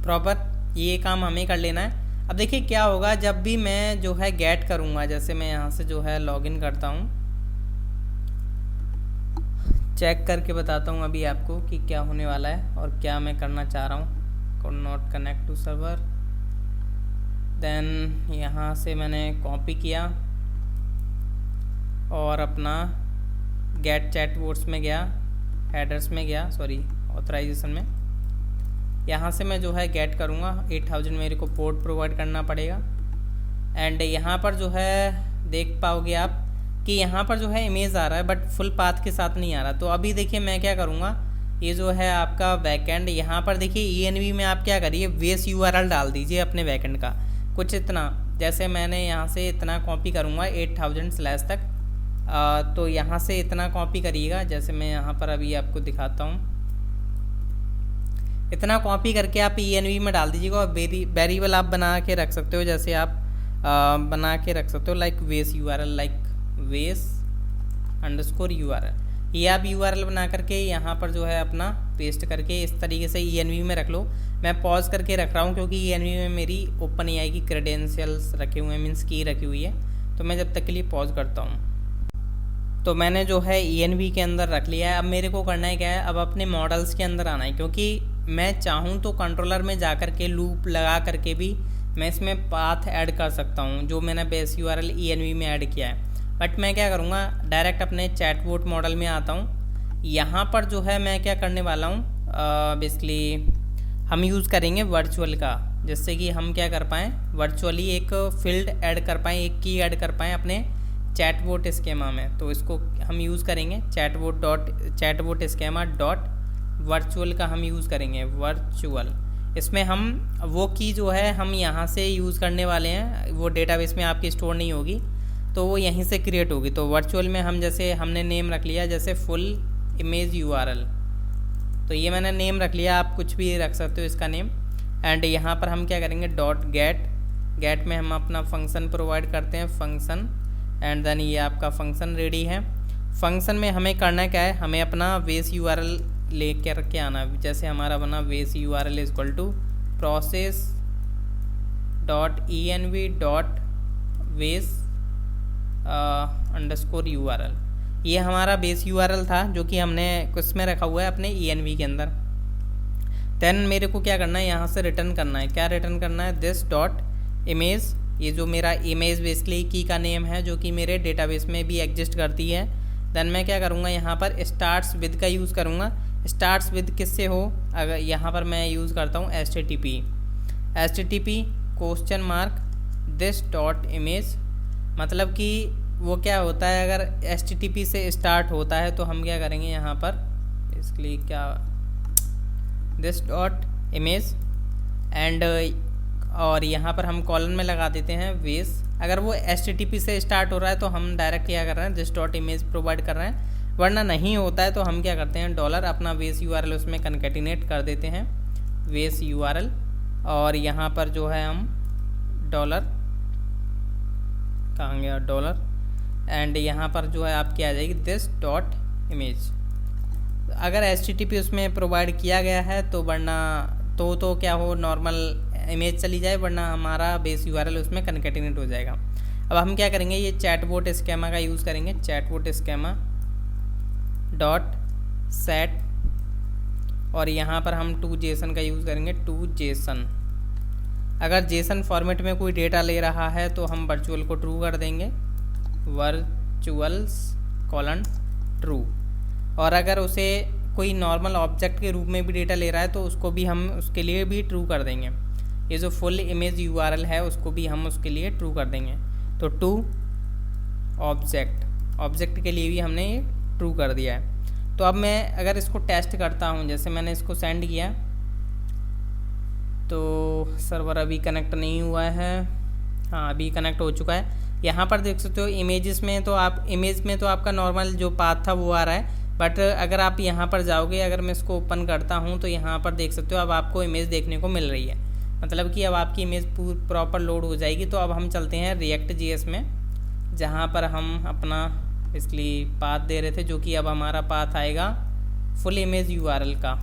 प्रॉपर, ये काम हमें कर लेना है। अब देखिए क्या होगा जब भी मैं जो है गेट करूँगा, जैसे मैं यहाँ से जो है लॉगिन करता हूँ, चेक करके बताता हूँ अभी आपको कि क्या होने वाला है और क्या मैं करना चाह रहा हूँ। Code not connect to server. Then यहाँ से मैंने कॉपी किया और अपना गेट चैट बोर्ड्स में गया, हेडर्स में गया, सॉरी ऑथराइजेशन में। यहाँ से मैं जो है गेट करूँगा, 8000 मेरे को पोर्ट प्रोवाइड करना पड़ेगा। एंड यहाँ पर जो है देख पाओगे आप कि यहाँ पर जो है इमेज आ रहा है बट फुल पाथ के साथ नहीं आ रहा। तो अभी देखिए मैं क्या करूँगा, ये जो है आपका बैकएंड, यहाँ पर देखिए env में आप क्या करिए, बेस URL डाल दीजिए अपने बैकएंड का, कुछ इतना, जैसे मैंने यहाँ से इतना कॉपी करूँगा 8000 स्लैश तक, तो यहाँ से इतना कॉपी करिएगा, जैसे मैं यहाँ पर अभी आपको दिखाता हूँ। इतना कॉपी करके आप env में डाल दीजिएगा और वेरिएबल आप बना के रख सकते हो, जैसे आप बना के रख सकते हो लाइक वेस URL, लाइक वेस अंडरस्कोर URL। ये आप URL बना करके यहाँ पर जो है अपना पेस्ट करके इस तरीके से env में रख लो। मैं पॉज करके रख रहा हूँ क्योंकि env में मेरी OpenAI की क्रेडेंशियल्स रखे हुए हैं, मीन्स की रखी हुई है, तो मैं जब तक के लिए पॉज करता हूँ। तो मैंने जो है env के अंदर रख लिया है। अब मेरे को करना है क्या है, अब अपने मॉडल्स के अंदर आना है, क्योंकि मैं चाहूँ तो कंट्रोलर में जा कर के लूप लगा करके भी मैं इसमें पाथ ऐड कर सकता हूँ, जो मैंने बेस URL env में ऐड किया है। बट मैं क्या करूँगा, डायरेक्ट अपने चैटबॉट मॉडल में आता हूँ। यहाँ पर जो है मैं क्या करने वाला हूँ, बेसिकली हम यूज़ करेंगे वर्चुअल का, जिससे कि हम क्या कर पाएँ, वर्चुअली एक फील्ड ऐड कर पाएँ, एक की ऐड कर पाएँ अपने चैटबॉट स्कीमा में। तो इसको हम यूज़ करेंगे चैटबॉट स्कीमा डॉट वर्चुअल का हम यूज़ करेंगे, वर्चुअल। इसमें हम वो की जो है हम यहाँ से यूज़ करने वाले हैं, वो डेटाबेस में आपकी स्टोर नहीं होगी, तो वो यहीं से क्रिएट होगी। तो वर्चुअल में हम जैसे हमने नेम रख लिया जैसे फुल इमेज URL, तो ये मैंने नेम रख लिया, आप कुछ भी रख सकते हो इसका नेम। एंड यहाँ पर हम क्या करेंगे, डॉट गेट में हम अपना फंक्शन प्रोवाइड करते हैं, फंक्शन। एंड देन ये आपका फंक्शन रेडी है। फंक्शन में हमें करना क्या है, हमें अपना वेस URL ले कर के आना। जैसे हमारा बना base URL equal to process dot env dot base underscore URL। ये हमारा बेस URL था जो कि हमने कुछ में रखा हुआ है अपने env के अंदर। देन मेरे को क्या करना है, यहाँ से रिटर्न करना है। क्या रिटर्न करना है, दिस डॉट इमेज, ये जो मेरा इमेज बेसिकली की का नेम है जो कि मेरे डेटाबेस में भी एग्जिस्ट करती है। देन मैं क्या करूँगा, यहाँ पर स्टार्ट्स विद का यूज़ करूँगा। स्टार्ट्स विद किससे हो, अगर यहाँ पर मैं यूज़ करता हूँ http question mark this dot image, मतलब कि वो क्या होता है, अगर http से स्टार्ट होता है तो हम क्या करेंगे यहाँ पर इसलिए क्या दिस डॉट इमेज एंड और यहाँ पर हम कॉलन में लगा देते हैं वेस। अगर वो http से स्टार्ट हो रहा है तो हम डायरेक्ट क्या कर रहे हैं, दिस डॉट इमेज प्रोवाइड कर रहे हैं। वरना नहीं होता है तो हम क्या करते हैं, डॉलर अपना वेस URL उसमें कनकेटिनेट कर देते हैं, वेस URL। और यहाँ पर जो है हम डॉलर, कहाँ गया डॉलर, एंड यहाँ पर जो है आपकी आ जाएगी दिस डॉट इमेज। अगर http उसमें प्रोवाइड किया गया है तो वरना तो क्या हो, नॉर्मल इमेज चली जाए, वरना हमारा बेस URL उसमें कनकेटिनेट हो जाएगा। अब हम क्या करेंगे, ये चैटबॉट स्कीमा का यूज़ करेंगे, चैटबॉट स्कीमा डॉट सेट, और यहाँ पर हम ToJSON का यूज़ करेंगे, ToJSON। अगर जेसन फॉर्मेट में कोई डेटा ले रहा है तो हम वर्चुअल को ट्रू कर देंगे, वर्चुअल्स कॉलन ट्रू। और अगर उसे कोई नॉर्मल ऑब्जेक्ट के रूप में भी डेटा ले रहा है तो उसको भी हम उसके लिए भी ट्रू कर देंगे। ये जो फुल इमेज URL है उसको भी हम उसके लिए ट्रू कर देंगे। तो टू ऑब्जेक्ट के लिए भी हमने ये ट्रू कर दिया है। तो अब मैं अगर इसको टेस्ट करता हूँ, जैसे मैंने इसको सेंड किया तो सर्वर अभी कनेक्ट नहीं हुआ है, हाँ अभी कनेक्ट हो चुका है। यहाँ पर देख सकते हो इमेज में तो आपका नॉर्मल जो पाथ था वो आ रहा है, बट अगर आप यहाँ पर जाओगे, अगर मैं इसको ओपन करता हूँ तो यहाँ पर देख सकते हो अब आपको इमेज देखने को मिल रही है, मतलब कि अब आपकी इमेज प्रॉपर लोड हो जाएगी। तो अब हम चलते हैं React.js में, जहाँ पर हम अपना इसलिए पाथ दे रहे थे, जो कि अब हमारा पाथ आएगा फुल इमेज URL का।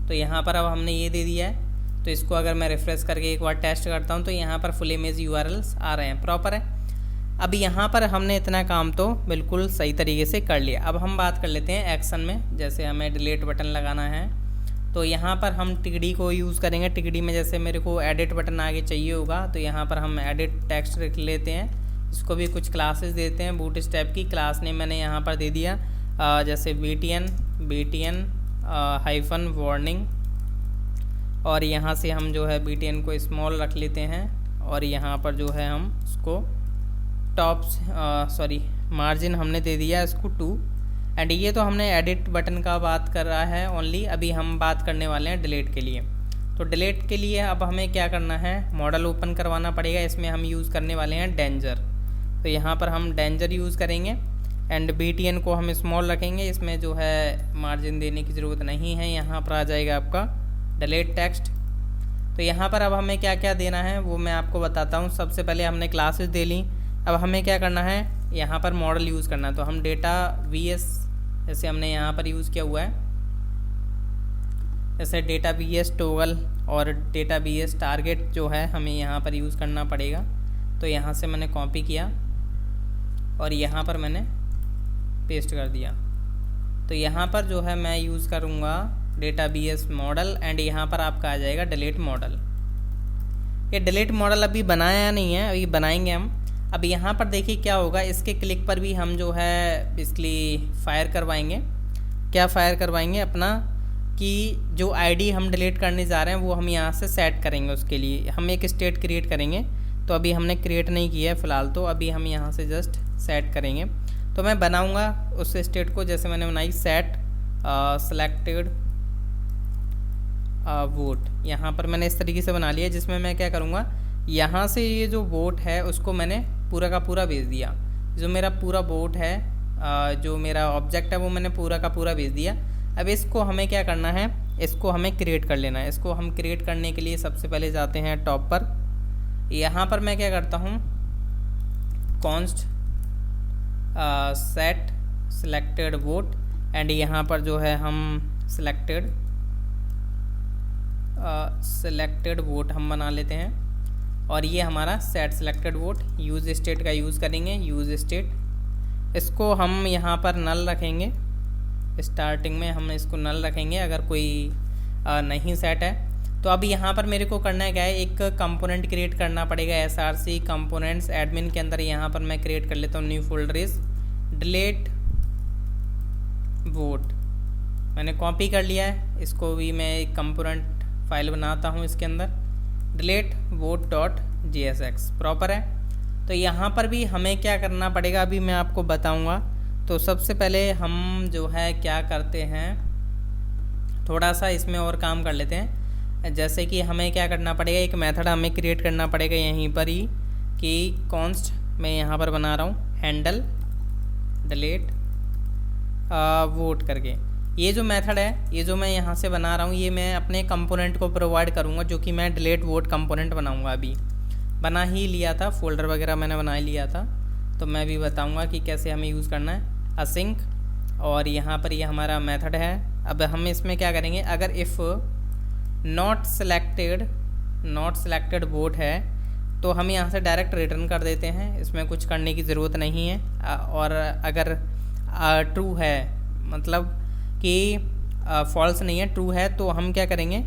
तो यहाँ पर अब हमने ये दे दिया है। तो इसको अगर मैं रिफ्रेश करके एक बार टेस्ट करता हूँ तो यहाँ पर फुल इमेज URLs आ रहे हैं, प्रॉपर है। अब यहाँ पर हमने इतना काम तो बिल्कुल सही तरीके से कर लिया। अब हम बात कर लेते हैं एक्शन में, जैसे हमें डिलीट बटन लगाना है तो यहाँ पर हम टिकडी को यूज़ करेंगे। टिकडी में जैसे मेरे को एडिट बटन आगे चाहिए होगा तो यहाँ पर हम एडिट टेक्स्ट रख लेते हैं, इसको भी कुछ क्लासेस देते हैं। बूटस्ट्रैप की क्लास नेम मैंने यहाँ पर दे दिया, जैसे BTN हाइफन वार्निंग, और यहाँ से हम जो है BTN को स्मॉल रख लेते हैं, और यहाँ पर जो है हम इसको मार्जिन हमने दे दिया इसको 2। एंड ये तो हमने एडिट बटन का बात कर रहा है ओनली। अभी हम बात करने वाले हैं डिलीट के लिए। तो डिलीट के लिए अब हमें क्या करना है, मॉडल ओपन करवाना पड़ेगा। इसमें हम यूज़ करने वाले हैं डेंजर। तो यहाँ पर हम डेंजर यूज़ करेंगे एंड BTN को हम स्मॉल रखेंगे, इसमें जो है मार्जिन देने की ज़रूरत नहीं है। यहाँ पर आ जाएगा आपका डिलीट टेक्स्ट। तो यहाँ पर अब हमें क्या क्या देना है वो मैं आपको बताता हूँ। सबसे पहले हमने क्लासेस दे ली, अब हमें क्या करना है, यहाँ पर मॉडल यूज़ करना है। तो हम डेटा VS जैसे हमने यहाँ पर यूज़ किया हुआ है, जैसे डेटा VS टोगल और डेटा VS टारगेट जो है हमें यहाँ पर यूज़ करना पड़ेगा। तो यहाँ से मैंने कॉपी किया और यहाँ पर मैंने पेस्ट कर दिया। तो यहाँ पर जो है मैं यूज़ करूँगा डेटा VS मॉडल एंड यहाँ पर आपका आ जाएगा डिलीट मॉडल। ये डिलीट मॉडल अभी बनाया नहीं है, अभी बनाएंगे हम। अब यहाँ पर देखिए क्या होगा, इसके क्लिक पर भी हम जो है बेसिकली फायर करवाएंगे। क्या फायर करवाएंगे, अपना कि जो आईडी हम डिलीट करने जा रहे हैं वो हम यहाँ से सेट करेंगे। उसके लिए हम एक स्टेट क्रिएट करेंगे, तो अभी हमने क्रिएट नहीं किया है फ़िलहाल, तो अभी हम यहाँ से जस्ट सेट करेंगे। तो मैं बनाऊँगा उस स्टेट को जैसे मैंने बनाई, सेट सेलेक्टेड वोट। यहाँ पर मैंने इस तरीके से बना लिया, जिसमें मैं क्या करूँगा, यहाँ से ये जो वोट है उसको मैंने पूरा का पूरा भेज दिया। जो मेरा पूरा वोट है, जो मेरा ऑब्जेक्ट है वो मैंने पूरा का पूरा भेज दिया। अब इसको हमें क्या करना है, इसको हमें क्रिएट कर लेना है। इसको हम क्रिएट करने के लिए सबसे पहले जाते हैं टॉप पर। यहाँ पर मैं क्या करता हूँ, const set selected vote and यहाँ पर जो है हम सिलेक्टेड वोट हम बना लेते हैं। और ये हमारा set selected vote, use state का यूज़ करेंगे, यूज़ स्टेट। इसको हम यहाँ पर नल रखेंगे, स्टार्टिंग में हम इसको नल रखेंगे अगर कोई नहीं सेट है। तो अब यहाँ पर मेरे को करना है क्या है, एक कंपोनेंट क्रिएट करना पड़ेगा, SRC कंपोनेंट्स एडमिन के अंदर। यहाँ पर मैं क्रिएट कर लेता हूँ new folder is delete vote. मैंने कॉपी कर लिया है, इसको भी मैं एक कंपोनेंट फाइल बनाता हूँ इसके अंदर, delete vote dot JSX proper है। तो यहाँ पर भी हमें क्या करना पड़ेगा अभी मैं आपको बताऊँगा। तो सबसे पहले हम जो है क्या करते हैं, थोड़ा सा इसमें और काम कर लेते हैं। जैसे कि हमें क्या करना पड़ेगा, एक मेथड हमें क्रिएट करना पड़ेगा यहीं पर ही, कि कॉन्स्ट मैं यहाँ पर बना रहा हूँ हैंडल डिलीट वोट करके। ये जो मेथड है, ये जो मैं यहाँ से बना रहा हूँ, ये मैं अपने कंपोनेंट को प्रोवाइड करूँगा, जो कि मैं डिलीट वोट कंपोनेंट बनाऊँगा। अभी बना ही लिया था, फोल्डर वगैरह मैंने बना लिया था। तो मैं भी बताऊँगा कि कैसे हमें यूज़ करना है, असिंक। और यहाँ पर ये हमारा मेथड है। अब हम इसमें क्या करेंगे, अगर इफ़ नॉट सिलेक्टेड वोट है तो हम यहाँ से डायरेक्ट रिटर्न कर देते हैं, इसमें कुछ करने की ज़रूरत नहीं है। और अगर ट्रू है, मतलब कि फॉल्स नहीं है, ट्रू है, तो हम क्या करेंगे,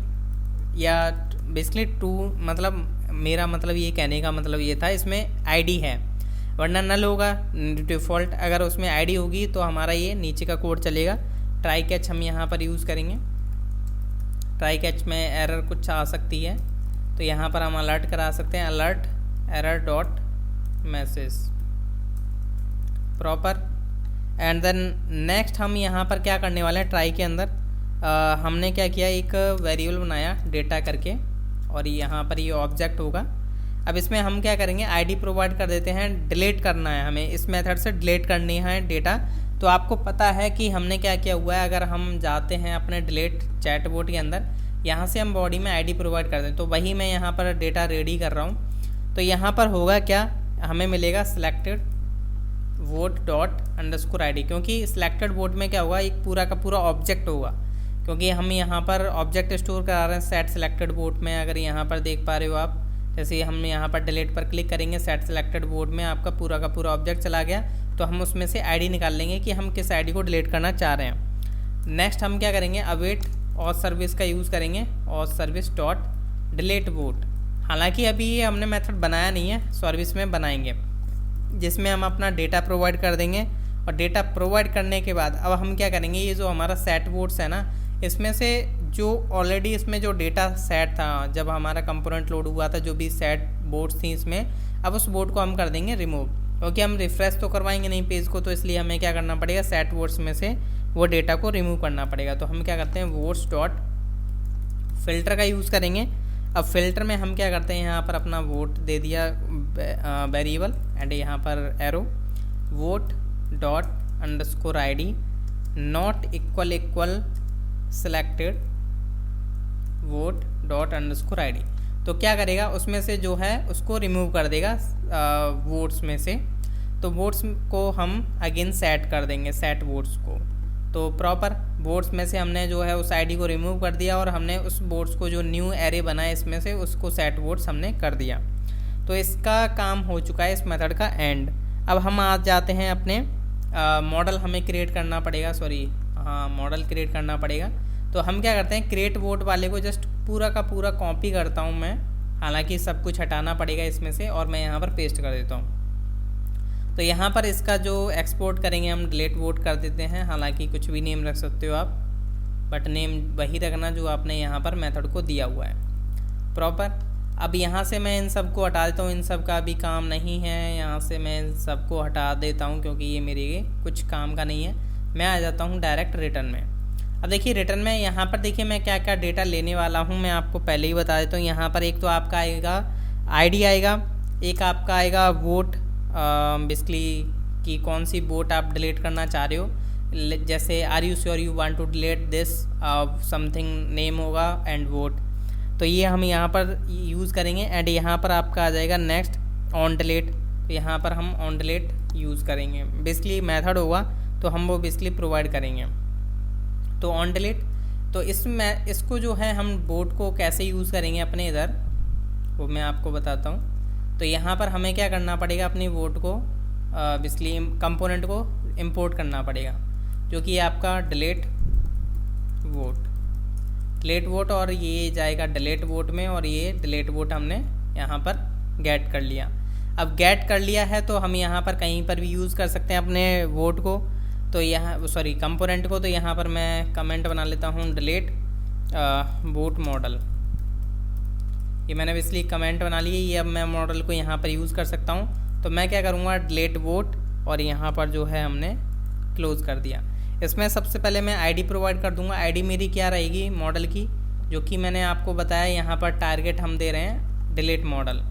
या बेसिकली ट्रू मतलब मेरा मतलब ये कहने का मतलब ये था, इसमें आईडी है, वरना नल होगा डिफ़ॉल्ट। अगर उसमें आईडी होगी तो हमारा ये नीचे का कोड चलेगा। ट्राई कैच हम यहाँ पर यूज़ करेंगे। ट्राई कैच में एरर कुछ आ सकती है, तो यहाँ पर हम अलर्ट करा सकते हैं, alert error dot message proper. And then next हम यहाँ पर क्या करने वाले हैं, ट्राई के अंदर हमने क्या किया, एक वेरिएबल बनाया डेटा करके, और यहाँ पर ये ऑब्जेक्ट होगा। अब इसमें हम क्या करेंगे, आईडी प्रोवाइड कर देते हैं। डिलीट करना है हमें, इस मेथड से डिलीट करनी है डेटा। तो आपको पता है कि हमने क्या किया हुआ है, अगर हम जाते हैं अपने डिलीट चैटबॉट के अंदर, यहाँ से हम बॉडी में आईडी प्रोवाइड कर दें, तो वही मैं यहाँ पर डेटा रेडी कर रहा हूँ। तो यहाँ पर होगा क्या, हमें मिलेगा selected vote dot underscore ID, क्योंकि सिलेक्टेड वोट में क्या होगा, एक पूरा का पूरा ऑब्जेक्ट होगा, क्योंकि हम यहाँ पर ऑब्जेक्ट स्टोर करा रहे हैं सेट सिलेक्टेड वोट में। अगर यहाँ पर देख पा रहे हो आप, जैसे हम यहाँ पर डिलीट पर क्लिक करेंगे, सेट सिलेक्टेड वोट में आपका पूरा का पूरा ऑब्जेक्ट चला गया। तो हम उसमें से आईडी निकाल लेंगे कि हम किस आईडी को डिलीट करना चाह रहे हैं। नेक्स्ट हम क्या करेंगे, अवेट और सर्विस का यूज़ करेंगे, और सर्विस डॉट डिलीट वोट। हालांकि अभी ये हमने मेथड बनाया नहीं है, सर्विस में बनाएंगे, जिसमें हम अपना डेटा प्रोवाइड कर देंगे। और डेटा प्रोवाइड करने के बाद अब हम क्या करेंगे, ये जो हमारा सेट वोट्स है ना, इसमें से जो ऑलरेडी इसमें जो डेटा सेट था, जब हमारा कंपोनेंट लोड हुआ था, जो भी सेट वोट्स थी इसमें, अब उस वोट को हम कर देंगे रिमूव, क्योंकि हम रिफ्रेश तो करवाएंगे नहीं पेज को, तो इसलिए हमें क्या करना पड़ेगा, सेट वोट्स में से वो डेटा को रिमूव करना पड़ेगा। तो हम क्या करते हैं, वोट्स डॉट फिल्टर का यूज़ करेंगे। अब फिल्टर में हम क्या करते हैं, यहाँ पर अपना वोट दे दिया वेरिएबल एंड यहाँ पर arrow vote dot underscore ID not equal selected vote dot underscore ID। तो क्या करेगा, उसमें से जो है उसको रिमूव कर देगा वोट्स में से। तो वोट्स को हम अगेन सेट कर देंगे, सेट वोट्स को। तो प्रॉपर वोट्स में से हमने जो है उस ID को रिमूव कर दिया और हमने उस वोट्स को जो न्यू एरे बना है इसमें से उसको सेट वोट्स हमने कर दिया। तो इसका काम हो चुका है, इस मेथड का एंड। अब हम आ जाते हैं अपने मॉडल हमें क्रिएट करना पड़ेगा, मॉडल क्रिएट करना पड़ेगा। तो हम क्या करते हैं, क्रिएट वोट वाले को जस्ट पूरा का पूरा कॉपी करता हूँ मैं, हालांकि सब कुछ हटाना पड़ेगा इसमें से, और मैं यहाँ पर पेस्ट कर देता हूँ। तो यहाँ पर इसका जो एक्सपोर्ट करेंगे हम डिलीट वोट कर देते हैं, हालांकि कुछ भी नेम रख सकते हो आप, बट नेम वही रखना जो आपने यहाँ पर मेथड को दिया हुआ है प्रॉपर। अब यहाँ से मैं इन सब को हटा देता हूँ, इन सब का भी काम नहीं है, यहाँ से मैं इन सब को हटा देता हूँ क्योंकि ये मेरे कुछ काम का नहीं है। मैं आ जाता हूँ डायरेक्ट रिटर्न में। अब देखिए रिटर्न में यहाँ पर देखिए मैं क्या क्या डेटा लेने वाला हूँ, मैं आपको पहले ही बता देता हूँ। यहाँ पर एक तो आपका आएगा ID आएगा, एक आपका आएगा वोट बेसिकली कि कौन सी वोट आप डिलीट करना चाह रहे हो, जैसे are you sure you want to delete this something name होगा एंड वोट। तो ये हम यहाँ पर यूज़ करेंगे एंड यहाँ पर आपका आ जाएगा नेक्स्ट ऑन डिलीट। तो यहाँ पर हम ऑन डिलीट यूज़ करेंगे, बेसिकली मेथड होगा तो हम वो बेसिकली प्रोवाइड करेंगे। तो ऑन डिलीट, तो इसमें इसको जो है हम वोट को कैसे यूज़ करेंगे अपने इधर, वो मैं आपको बताता हूँ। तो यहाँ पर हमें क्या करना पड़ेगा, अपनी वोट को बेसिकली कंपोनेंट को इंपोर्ट करना पड़ेगा, जो कि आपका डिलीट वोट और ये जाएगा डिलीट वोट में, और ये डिलीट वोट हमने यहाँ पर गेट कर लिया। अब गेट कर लिया है तो हम यहाँ पर कहीं पर भी यूज़ कर सकते हैं अपने वोट को, तो यहाँ कंपोनेंट को। तो यहाँ पर मैं कमेंट बना लेता हूँ डिलीट वोट मॉडल, ये मैंने इसलिए कमेंट बना लिए। ये अब मैं मॉडल को यहाँ पर यूज़ कर सकता हूँ। तो मैं क्या करूँगा, डिलीट वोट और यहाँ पर जो है हमने क्लोज़ कर दिया। इसमें सबसे पहले मैं ID प्रोवाइड कर दूँगा। ID मेरी क्या रहेगी मॉडल की, जो कि मैंने आपको बताया यहाँ पर टारगेट हम दे रहे हैं डिलीट मॉडल,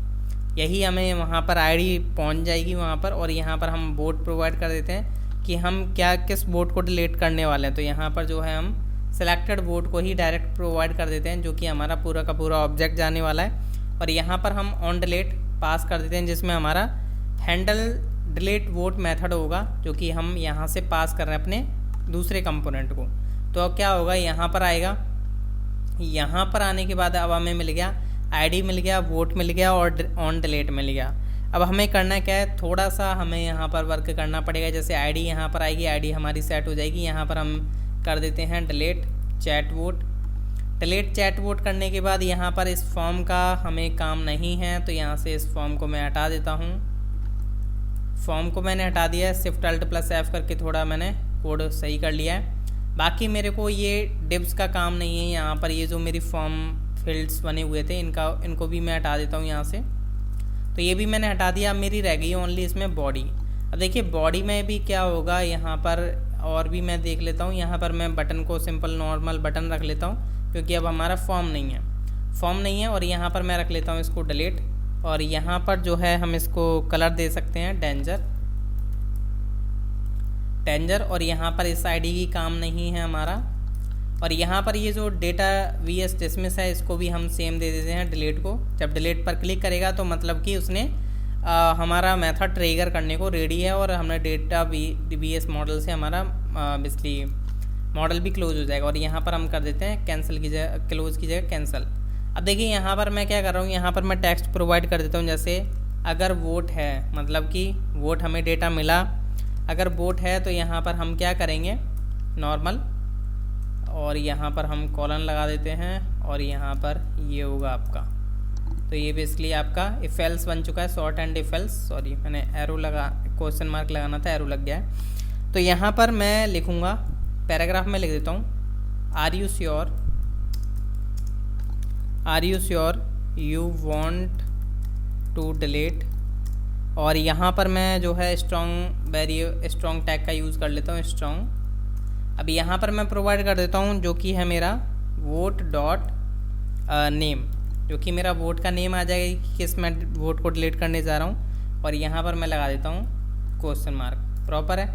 यही हमें वहाँ पर ID पहुँच जाएगी वहाँ पर। और यहाँ पर हम वोट प्रोवाइड कर देते हैं कि हम किस वोट को डिलीट करने वाले हैं। तो यहाँ पर जो है हम सेलेक्टेड वोट को ही डायरेक्ट प्रोवाइड कर देते हैं, जो कि हमारा पूरा का पूरा ऑब्जेक्ट जाने वाला है। और यहाँ पर हम ऑन डिलीट पास कर देते हैं, जिसमें हमारा हैंडल डिलीट वोट मेथड होगा, जो कि हम यहाँ से पास कर रहे हैं अपने दूसरे कंपोनेंट को। तो अब क्या होगा, यहाँ पर आएगा, यहाँ पर आने के बाद अब हमें मिल गया ID मिल गया, वोट मिल गया और ऑन डिलीट मिल गया। अब हमें करना क्या है, थोड़ा सा हमें यहाँ पर वर्क करना पड़ेगा। जैसे ID यहाँ पर आएगी, ID हमारी सेट हो जाएगी। यहाँ पर हम कर देते हैं delete chat vote. Delete chat vote करने के बाद यहाँ पर इस फॉर्म का हमें काम नहीं है, तो यहाँ से इस फॉर्म को मैं हटा देता हूँ। फॉर्म को मैंने हटा दिया है, Shift+Alt+F करके थोड़ा मैंने कोड सही कर लिया है। बाकी मेरे को ये डिव्स का काम नहीं है। यहाँ पर ये जो मेरी फॉर्म फील्ड्स बने हुए थे इनको भी मैं हटा देता हूँ यहाँ से। तो ये भी मैंने हटा दिया। अब मेरी रह गई ओनली इसमें बॉडी। अब देखिए बॉडी में भी क्या होगा, यहाँ पर और भी मैं देख लेता हूँ। यहाँ पर मैं बटन को सिंपल नॉर्मल बटन रख लेता हूँ, क्योंकि अब हमारा फॉर्म नहीं है। और यहाँ पर मैं रख लेता हूँ इसको डिलीट, और यहाँ पर जो है हम इसको कलर दे सकते हैं डेंजर। और यहाँ पर इस ID की काम नहीं है हमारा। और यहाँ पर ये जो डेटा VS डिसमिस है, इसको भी हम सेम दे देते हैं डिलीट को। जब डिलीट पर क्लिक करेगा तो मतलब कि उसने हमारा मेथड ट्रिगर करने को रेडी है, और हमने डेटा VS मॉडल से हमारा बेसिकली मॉडल भी क्लोज हो जाएगा। और यहाँ पर हम कर देते हैं कैंसिल की जगह, क्लोज की जगह कैंसिल। अब देखिए यहाँ पर मैं क्या कर रहा हूँ, यहाँ पर मैं टेक्स्ट प्रोवाइड कर देता हूँ। जैसे अगर वोट है, मतलब कि वोट हमें डेटा मिला, अगर वोट है तो यहाँ पर हम क्या करेंगे नॉर्मल, और यहाँ पर हम कॉलन लगा देते हैं, और यहाँ पर ये होगा आपका। तो ये बेसिकली आपका इफ एल्स बन चुका है, short and if else. Sorry मैंने एरो क्वेश्चन मार्क लगाना था, एरो लग गया है। तो यहाँ पर मैं लिखूँगा, पैराग्राफ में लिख देता हूँ, are you sure you want to delete. और यहाँ पर मैं जो है स्ट्रॉन्ग टैग का यूज़ कर लेता हूँ, स्ट्रॉन्ग। अब यहाँ पर मैं प्रोवाइड कर देता हूँ जो कि है मेरा वोट डॉट नेम, जो कि मेरा वोट का नेम आ जाएगा कि किस मैं वोट को डिलीट करने जा रहा हूँ, और यहाँ पर मैं लगा देता हूँ क्वेश्चन मार्क। प्रॉपर है,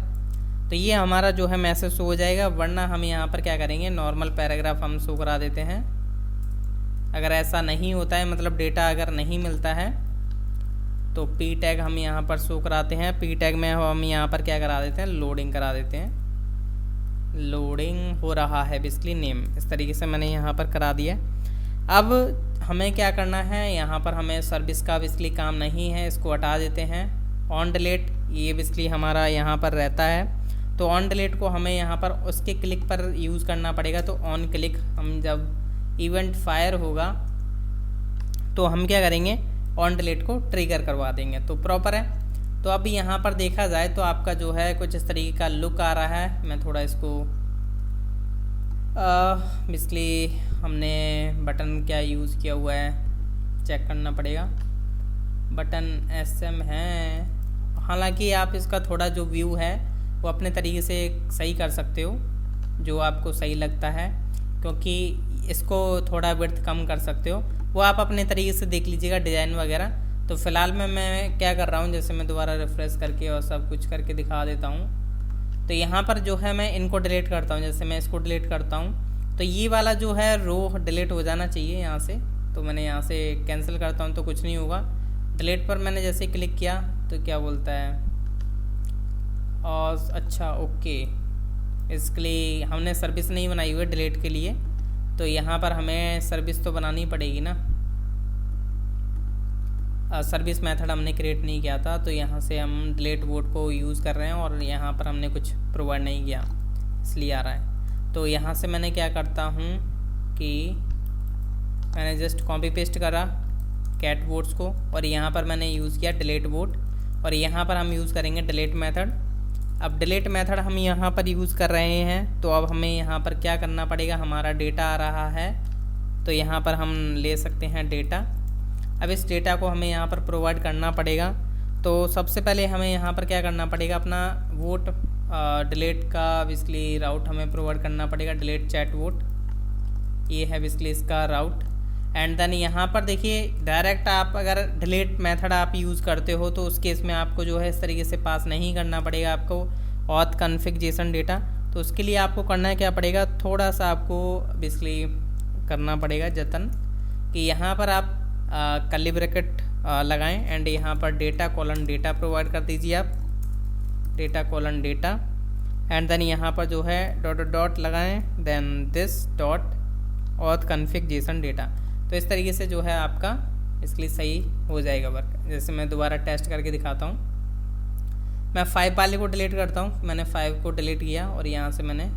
तो ये हमारा जो है मैसेज शो हो जाएगा। वरना हम यहाँ पर क्या करेंगे, नॉर्मल पैराग्राफ हम शो करा देते हैं। अगर ऐसा नहीं होता है, मतलब डेटा अगर नहीं मिलता है, तो पी टैग हम यहाँ पर शो कराते हैं। पी टैग में हम यहाँ पर क्या करा देते हैं, लोडिंग करा देते हैं। लोडिंग हो रहा है बेसिकली नेम, इस तरीके से मैंने यहाँ पर करा दिया। अब हमें क्या करना है, यहाँ पर हमें सर्विस का बेसिकली काम नहीं है, इसको हटा देते हैं। ऑन डिलीट ये बेसिकली हमारा यहाँ पर रहता है, तो ऑन डिलीट को हमें यहाँ पर उसके क्लिक पर यूज़ करना पड़ेगा। तो ऑन क्लिक हम जब इवेंट फायर होगा तो हम क्या करेंगे, ऑन डिलीट को ट्रिगर करवा देंगे। तो प्रॉपर है। तो अब यहाँ पर देखा जाए तो आपका जो है कुछ इस तरीके का लुक आ रहा है। मैं थोड़ा इसको बेसिकली हमने बटन क्या यूज़ किया हुआ है चेक करना पड़ेगा। बटन SM है, हालांकि आप इसका थोड़ा जो व्यू है वो अपने तरीके से सही कर सकते हो जो आपको सही लगता है, क्योंकि इसको थोड़ा विड्थ कम कर सकते हो, वो आप अपने तरीके से देख लीजिएगा डिज़ाइन वगैरह। तो फ़िलहाल मैं क्या कर रहा हूँ, जैसे मैं दोबारा रिफ़्रेश करके और सब कुछ करके दिखा देता हूँ। तो यहाँ पर जो है मैं इनको डिलीट करता हूँ, जैसे मैं इसको डिलीट करता हूँ तो ये वाला जो है रो डिलीट हो जाना चाहिए यहाँ से। तो मैंने यहाँ से कैंसिल करता हूँ तो कुछ नहीं होगा। डिलीट पर मैंने जैसे क्लिक किया तो क्या बोलता है, और अच्छा ओके, इसके लिए हमने सर्विस नहीं बनाई हुई है डिलीट के लिए, तो यहाँ पर हमें सर्विस तो बनानी पड़ेगी ना। सर्विस मेथड हमने क्रिएट नहीं किया था, तो यहाँ से हम डिलीट वोट को यूज़ कर रहे हैं और यहाँ पर हमने कुछ प्रोवाइड नहीं किया इसलिए आ रहा है। तो यहाँ से मैंने क्या करता हूँ कि मैंने जस्ट कॉपी पेस्ट करा कैट वोट्स को, और यहाँ पर मैंने यूज़ किया डिलीट वोट, और यहाँ पर हम यूज़ करेंगे डिलीट मेथड। अब डिलीट मेथड हम यहाँ पर यूज़ कर रहे हैं, तो अब हमें यहाँ पर क्या करना पड़ेगा, हमारा डेटा आ रहा है तो यहाँ पर हम ले सकते हैं डेटा। अब इस डेटा को हमें यहाँ पर प्रोवाइड करना पड़ेगा। तो सबसे पहले हमें यहाँ पर क्या करना पड़ेगा, अपना वोट डिलीट का बेसिकली राउट हमें प्रोवाइड करना पड़ेगा। डिलीट चैट वोट, ये है बेसिकली इसका राउट। एंड देन यहाँ पर देखिए डायरेक्ट आप अगर डिलीट मेथड आप यूज़ करते हो तो उस केस में आपको जो है इस तरीके से पास नहीं करना पड़ेगा आपको ऑथ कॉन्फ़िग जेसन डेटा। तो उसके लिए आपको करना क्या पड़ेगा, थोड़ा सा आपको बेसिकली करना पड़ेगा जतन कि यहाँ पर आप कर्ली ब्रैकेट लगाएं एंड यहाँ पर डेटा कॉलन डेटा प्रोवाइड कर दीजिए आप, data colon data, and then यहाँ पर जो है डॉट डॉट लगाएं, then this dot auth config JSON data. तो इस तरीके से जो है आपका इसके सही हो जाएगा वर्क। जैसे मैं दोबारा टेस्ट करके दिखाता हूँ, मैं 5 वाले को डिलीट करता हूँ। मैंने 5 को डिलीट किया और यहाँ से मैंने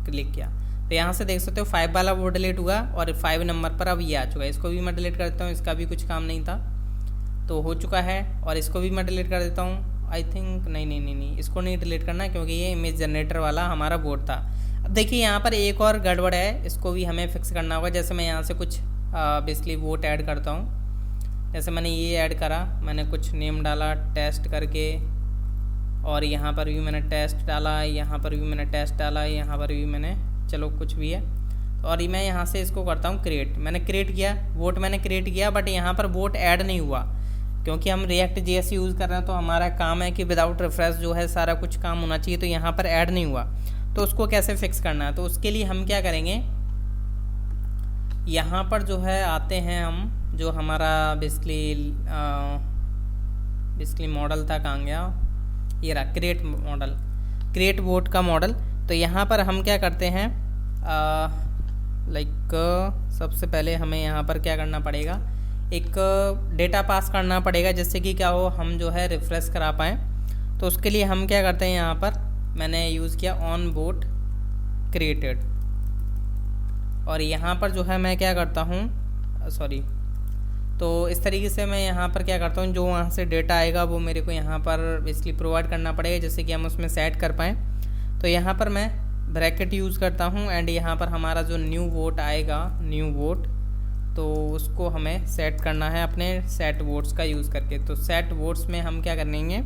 क्लिक किया, तो यहाँ से देख सकते हो 5 वाला वो डिलीट हुआ और 5 नंबर पर अब ये आ चुका है। इसको भी मैं डिलीट कर देता हूँ, इसका भी कुछ काम नहीं था तो हो चुका है। और इसको भी मैं डिलीट कर देता हूँ। आई थिंक नहीं, इसको नहीं डिलीट करना क्योंकि ये इमेज जनरेटर वाला हमारा बोर्ड था। अब देखिए यहाँ पर एक और गड़बड़ है, इसको भी हमें फिक्स करना होगा। जैसे मैं यहाँ से कुछ बेसिकली वोट ऐड करता हूँ, जैसे मैंने ये ऐड करा, मैंने कुछ नेम डाला टेस्ट करके, और यहाँ पर भी मैंने टेस्ट डाला, यहाँ पर भी मैंने टेस्ट डाला, यहाँ पर भी मैंने, चलो कुछ भी है। और मैं यहाँ से इसको करता हूँ क्रिएट। मैंने क्रिएट किया, वोट मैंने क्रिएट किया, बट यहाँ पर वोट ऐड नहीं हुआ क्योंकि हम रिएक्ट JS यूज़ कर रहे हैं। तो हमारा काम है कि विदाउट रिफ्रेश जो है सारा कुछ काम होना चाहिए, तो यहाँ पर ऐड नहीं हुआ। तो उसको कैसे फिक्स करना है, तो उसके लिए हम क्या करेंगे, यहाँ पर जो है आते हैं हम, जो हमारा बेसिकली मॉडल था, कहाँ गया, ये रहा क्रिएट मॉडल, क्रिएट वोट का मॉडल। तो यहाँ पर हम क्या करते हैं, सबसे पहले हमें यहाँ पर क्या करना पड़ेगा, एक डेटा पास करना पड़ेगा जिससे कि क्या हो, हम जो है रिफ्रेश करा पाएँ। तो उसके लिए हम क्या करते हैं, यहाँ पर मैंने यूज़ किया ऑन वोट क्रिएटेड, और यहाँ पर जो है मैं क्या करता हूँ, तो इस तरीके से मैं यहाँ पर क्या करता हूँ, जो वहाँ से डेटा आएगा वो मेरे को यहाँ पर बेसिकली प्रोवाइड करना पड़ेगा जिससे कि हम उसमें सेट कर पाएँ। तो यहाँ पर मैं ब्रैकेट यूज़ करता हूँ एंड यहाँ पर हमारा जो न्यू वोट आएगा, न्यू वोट, तो उसको हमें सेट करना है अपने सेट वोट्स का यूज़ करके। तो सेट वोट्स में हम क्या करेंगे,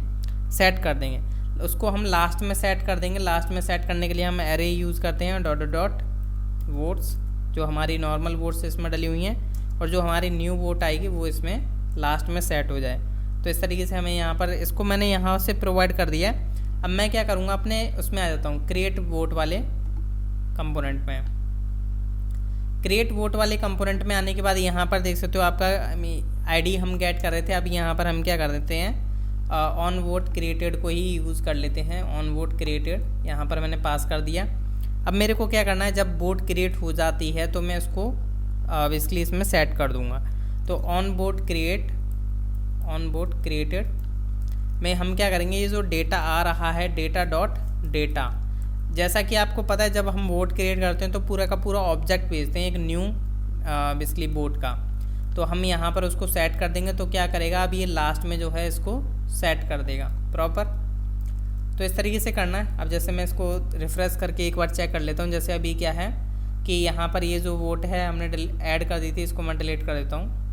सेट कर देंगे, उसको हम लास्ट में सेट कर देंगे। लास्ट में सेट करने के लिए हम एरे यूज़ करते हैं, डॉट डॉट वोट्स जो हमारी नॉर्मल वोट्स इसमें डली हुई हैं, और जो हमारी न्यू वोट आएगी वो इसमें लास्ट में सेट हो जाए। तो इस तरीके से हमें यहाँ पर इसको मैंने यहाँ से प्रोवाइड कर दिया है। अब मैं क्या करूँगा, अपने उसमें आ जाता हूँ क्रिएट वोट वाले कंपोनेंट में। क्रिएट वोट वाले कंपोनेंट में आने के बाद यहाँ पर देख सकते हो आपका आईडी हम गेट कर रहे थे। अब यहाँ पर हम क्या कर देते हैं, ऑन वोट क्रिएटेड को ही यूज़ कर लेते हैं। ऑन वोट क्रिएटेड यहाँ पर मैंने पास कर दिया। अब मेरे को क्या करना है, जब वोट क्रिएट हो जाती है तो मैं इसको बेसिकली इसमें सेट कर दूंगा। तो ऑन वोट क्रिएटेड में हम क्या करेंगे, ये जो डेटा आ रहा है डेटा डॉट डेटा, जैसा कि आपको पता है जब हम वोट क्रिएट करते हैं तो पूरा का पूरा ऑब्जेक्ट भेजते हैं एक न्यू बेसिकली वोट का। तो हम यहाँ पर उसको सेट कर देंगे। तो क्या करेगा, अब ये लास्ट में जो है इसको सेट कर देगा प्रॉपर। तो इस तरीके से करना है। अब जैसे मैं इसको रिफ्रेश करके एक बार चेक कर लेता हूँ। जैसे अभी क्या है कि यहाँ पर ये जो वोट है हमने ऐड कर दी थी, इसको मैं डिलीट कर देता हूँ।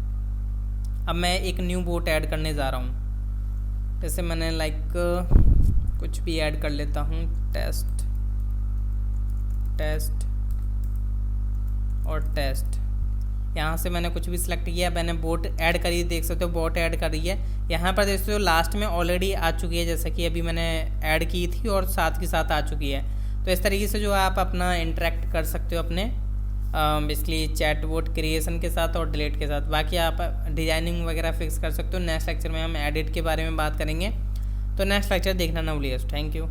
अब मैं एक न्यू वोट ऐड करने जा रहा हूँ। जैसे मैंने कुछ भी ऐड कर लेता हूँ, टेस्ट और टेस्ट। यहाँ से मैंने कुछ भी सिलेक्ट किया, मैंने वोट ऐड करी, देख सकते हो वोट ऐड कर रही है। यहाँ पर देख सकते हो लास्ट में ऑलरेडी आ चुकी है, जैसा कि अभी मैंने ऐड की थी और साथ के साथ आ चुकी है। तो इस तरीके से जो आप अपना इंटरेक्ट कर सकते हो अपने बेसिकली चैट वोट क्रिएशन के साथ और डिलीट के साथ। बाकी आप डिजाइनिंग वगैरह फिक्स कर सकते हो। नेक्स्ट लेक्चर में हम एडिट के बारे में बात करेंगे। तो नेक्स्ट लेक्चर देखना ना भूलिए। Thank you.